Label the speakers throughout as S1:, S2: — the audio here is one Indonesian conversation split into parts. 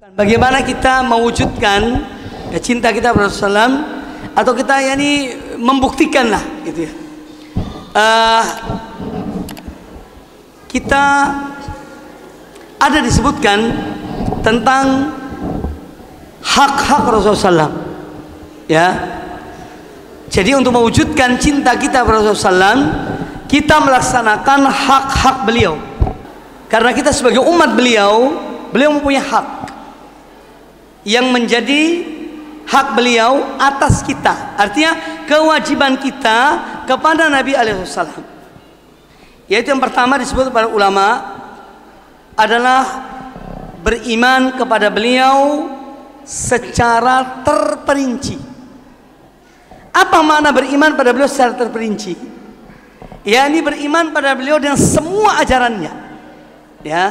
S1: Bagaimana kita mewujudkan cinta kita kepada Rasulullah, atau kita membuktikan lah gitu ya. Kita ada disebutkan tentang hak-hak Rasulullah SAW, ya. Jadi untuk mewujudkan cinta kita kepada Rasulullah SAW, kita melaksanakan hak-hak beliau. Karena kita sebagai umat beliau mempunyai hak yang menjadi hak beliau atas kita. Artinya kewajiban kita kepada Nabi SAW, yaitu yang pertama disebut para ulama adalah beriman kepada beliau secara terperinci. Apa makna beriman pada beliau secara terperinci? Ya, ini beriman pada beliau dengan semua ajarannya, ya,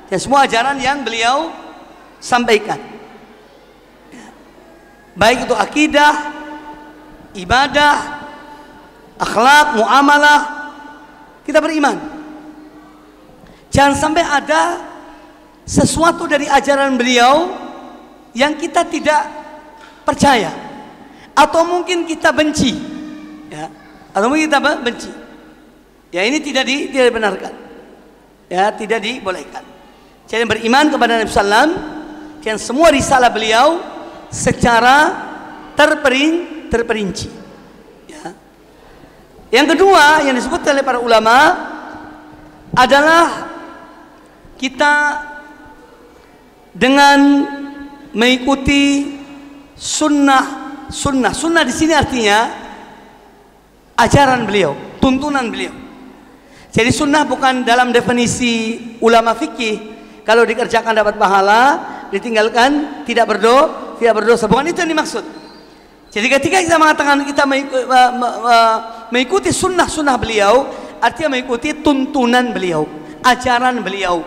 S1: dan semua ajaran yang beliau sampaikan, ya. Baik itu akidah, ibadah, akhlak, muamalah, kita beriman. Jangan sampai ada sesuatu dari ajaran beliau yang kita tidak percaya, atau mungkin kita benci, ya, atau mungkin kita benci. Ya, ini tidak dibenarkan, ya, tidak dibolehkan. Jadi beriman kepada Nabi SAW dan semua risalah beliau secara terperinci, ya. Yang kedua yang disebut oleh para ulama adalah kita dengan mengikuti sunnah di sini artinya ajaran beliau, tuntunan beliau. Jadi sunnah bukan dalam definisi ulama fikih, kalau dikerjakan dapat pahala, ditinggalkan tidak berdosa, bukan itu yang dimaksud. Jadi ketika kita mengatakan kita mengikuti sunnah beliau, artinya mengikuti tuntunan beliau, ajaran beliau,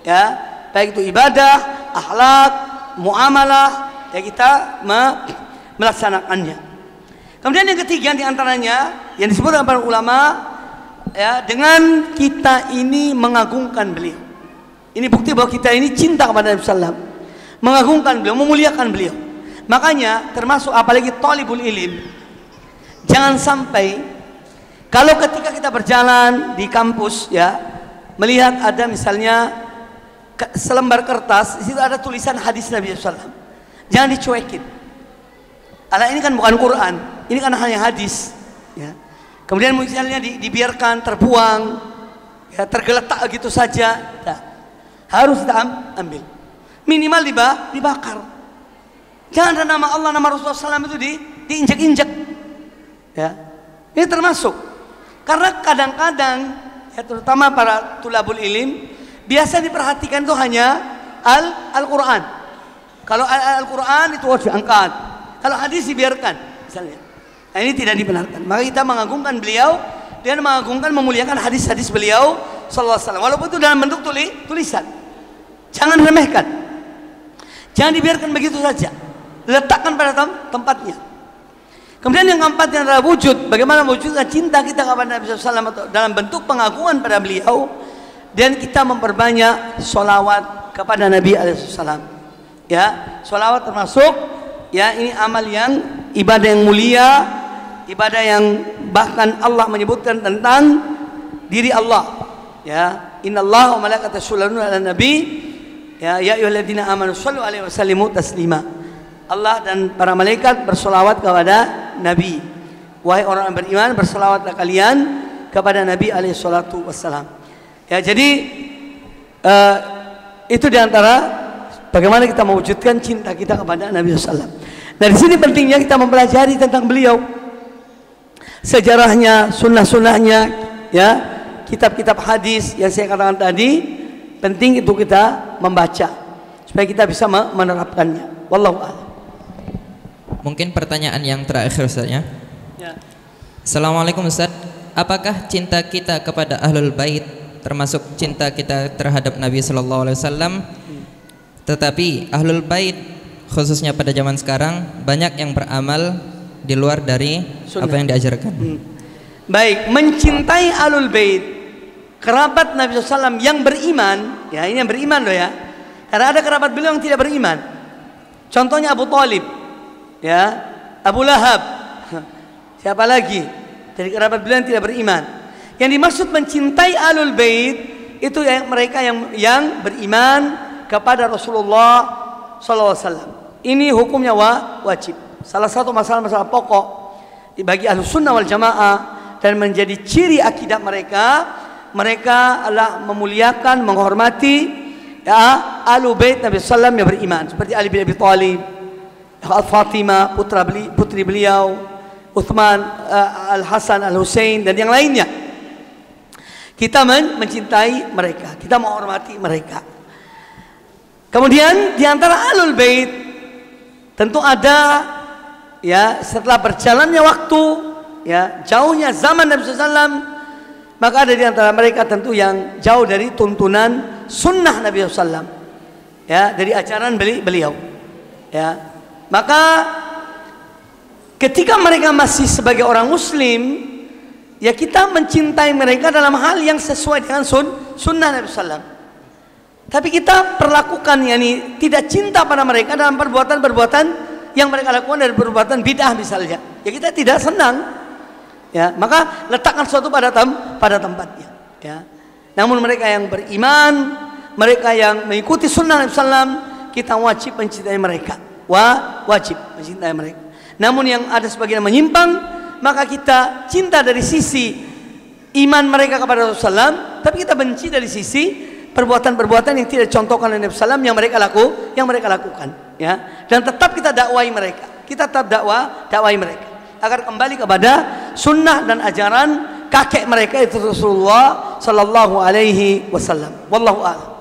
S1: ya, baik itu ibadah, akhlak, muamalah, ya, kita melaksanakannya. Kemudian yang ketiga diantaranya yang disebut oleh para ulama, ya, dengan kita ini mengagungkan beliau. Ini bukti bahwa kita ini cinta kepada Nabi SAW, mengagungkan beliau, memuliakan beliau. Makanya termasuk apalagi thalibul ilm, jangan sampai kalau ketika kita berjalan di kampus, ya, melihat ada misalnya selembar kertas, di situ ada tulisan hadis Nabi SAW, jangan dicuekin. Alah, ini kan bukan Quran, ini kan hanya hadis, ya. Kemudian misalnya dibiarkan terbuang, ya, tergeletak gitu saja, nah, harus kita ambil, minimal dibakar. Jangan ada nama Allah, nama Rasulullah SAW itu diinjak-injak, ya. Ini termasuk karena kadang-kadang, ya, terutama para tulabul ilim, biasa diperhatikan itu hanya Al-Quran. Kalau Al-Quran itu harus diangkat, kalau hadis dibiarkan misalnya. Nah, ini tidak dibenarkan. Maka kita mengagungkan beliau dan mengagungkan, memuliakan hadis-hadis beliau sallallahu alaihi wasallam, walaupun itu dalam bentuk tulisan. Jangan remehkan, jangan dibiarkan begitu saja, letakkan pada tempatnya. Kemudian yang keempat yang adalah wujud, bagaimana mewujudkan cinta kita kepada Nabi SAW dalam bentuk pengagungan pada beliau, dan kita memperbanyak sholawat kepada Nabi SAW. Ya, sholawat termasuk, ya, ini amal yang ibadah yang mulia, ibadah yang bahkan Allah menyebutkan tentang diri Allah, ya, innallaha wa malaikatahu yusholluna 'alan nabi, ya ayyuhalladzina amanu shallu 'alaihi wa sallimu taslima. Allah dan para malaikat bersolawat kepada Nabi. Wahai orang yang beriman, bersolawatlah kalian kepada Nabi alaihi salatu wassalam. Ya, jadi itu diantara bagaimana kita mewujudkan cinta kita kepada Nabi SAW. Nah, di sini pentingnya kita mempelajari tentang beliau, sejarahnya, sunnah-sunnahnya, ya, kitab-kitab hadis yang saya katakan tadi, penting itu kita membaca supaya kita bisa menerapkannya. Wallahu a'lam.
S2: Mungkin pertanyaan yang terakhir Ustaz, ya. Assalamualaikum Ustaz, apakah cinta kita kepada Ahlul Bait termasuk cinta kita terhadap Nabi Sallallahu Alaihi Wasallam? Tetapi Ahlul Bait khususnya pada zaman sekarang banyak yang beramal di luar dari sunnah, apa yang diajarkan.
S1: Baik, mencintai Ahlul Bait, kerabat Nabi SAW yang beriman, ya, ini yang beriman loh, ya. Karena ada kerabat beliau yang tidak beriman. Contohnya Abu Thalib, ya, Abu Lahab. Siapa lagi dari kerabat beliau yang tidak beriman? Yang dimaksud mencintai Ahlul Bait itu mereka yang beriman kepada Rasulullah SAW. Ini hukumnya wajib. Salah satu masalah-masalah pokok bagi Ahlus Sunnah wal Jamaah dan menjadi ciri akidah mereka adalah memuliakan, menghormati ya Ahlul Bait Nabi SAW yang beriman, seperti Ali bin Abi Thalib, Fatimah putri beliau, Uthman, Al-Hasan, Al-Husain dan yang lainnya. Kita mencintai mereka, kita menghormati mereka. Kemudian di antara Ahlul Bait tentu ada ya setelah berjalannya waktu, ya jauhnya zaman Nabi SAW, maka ada di antara mereka tentu yang jauh dari tuntunan sunnah Nabi SAW, ya dari ajaran beliau, ya. Maka ketika mereka masih sebagai orang Muslim, ya kita mencintai mereka dalam hal yang sesuai dengan sunnah Nabi SAW. Tapi kita perlakukan yakni tidak cinta pada mereka dalam perbuatan-perbuatan yang mereka lakukan dari perbuatan bid'ah misalnya. Ya kita tidak senang. Ya, maka letakkan sesuatu pada tempatnya. Ya. Namun mereka yang beriman, mereka yang mengikuti sunnah Nabi SAW, kita wajib mencintai mereka. Wajib mencintai mereka. Namun yang ada sebagian menyimpang, maka kita cinta dari sisi iman mereka kepada Rasulullah SAW, tapi kita benci dari sisi perbuatan-perbuatan yang tidak contohkan oleh Nabi SAW yang mereka lakukan, ya. Dan tetap kita dakwai mereka, kita tetap dakwai mereka agar kembali kepada sunnah dan ajaran kakek mereka itu Rasulullah Sallallahu Alaihi Wasallam. Wallahu a'lam.